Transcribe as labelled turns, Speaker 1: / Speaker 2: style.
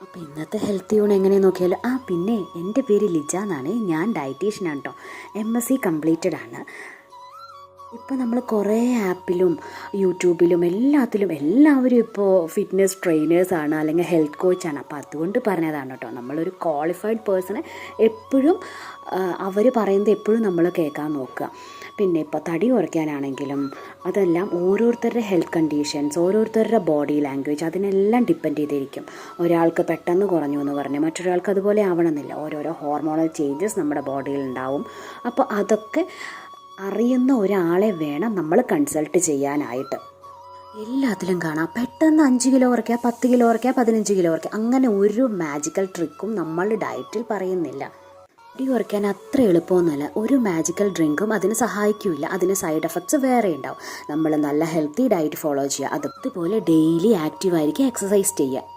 Speaker 1: അപ്പോൾ ഇന്നത്തെ ഹെൽത്ത് യൂൺ എങ്ങനെ നോക്കിയാലും പിന്നെ എൻ്റെ പേര് ലിജ എന്നാണ്. ഞാൻ ഡയറ്റീഷ്യനാണ് കേട്ടോ. MSc കംപ്ലീറ്റഡ് ആണ്. ഇപ്പോൾ നമ്മൾ കുറേ ആപ്പിലും യൂട്യൂബിലും എല്ലാവരും ഇപ്പോൾ ഫിറ്റ്നസ് ട്രെയിനേഴ്സാണ് അല്ലെങ്കിൽ ഹെൽത്ത് കോച്ചാണ്. അപ്പോൾ അതുകൊണ്ട് പറഞ്ഞതാണ് കേട്ടോ. നമ്മളൊരു ക്വാളിഫൈഡ് പേഴ്സണെ എപ്പോഴും അവർ പറയുന്നത് എപ്പോഴും നമ്മൾ കേൾക്കാൻ നോക്കുക. പിന്നെ ഇപ്പോൾ തടി കുറയ്ക്കാനാണെങ്കിലും അതെല്ലാം ഓരോരുത്തരുടെ ഹെൽത്ത് കണ്ടീഷൻസ്, ഓരോരുത്തരുടെ ബോഡി ലാംഗ്വേജ് അതിനെല്ലാം ഡിപ്പെൻഡ് ചെയ്തിരിക്കും. ഒരാൾക്ക് പെട്ടെന്ന് കുറഞ്ഞു എന്ന് പറഞ്ഞ് മറ്റൊരാൾക്ക് അതുപോലെ ആവണമെന്നില്ല. ഓരോരോ ഹോർമോണൽ ചേഞ്ചസ് നമ്മുടെ ബോഡിയിൽ ഉണ്ടാവും. അപ്പോൾ അതൊക്കെ അറിയുന്ന ഒരാളെ വേണം നമ്മൾ കൺസൾട്ട് ചെയ്യാനായിട്ട്. എല്ലാത്തിലും കാണാം പെട്ടെന്ന് 5 കിലോ കുറയ്ക്കുക, 10 കിലോ കുറയ്ക്കുക, 15 കിലോ കുറയ്ക്കുക. അങ്ങനെ ഒരു മാജിക്കൽ ട്രിക്കും നമ്മൾ ഡയറ്റിൽ പറയുന്നില്ല. തടി കുറയ്ക്കാൻ അത്ര എളുപ്പമൊന്നുമല്ല. ഒരു മാജിക്കൽ ഡ്രിങ്കും അതിന് സഹായിക്കില്ല. അതിന് സൈഡ് എഫക്ട്സ് വേറെ ഉണ്ടാവും. നമ്മൾ നല്ല ഹെൽത്തി ഡയറ്റ് ഫോളോ ചെയ്യുക. അതുപോലെ ഡെയിലി ആക്റ്റീവായിരിക്കും, എക്സസൈസ് ചെയ്യുക.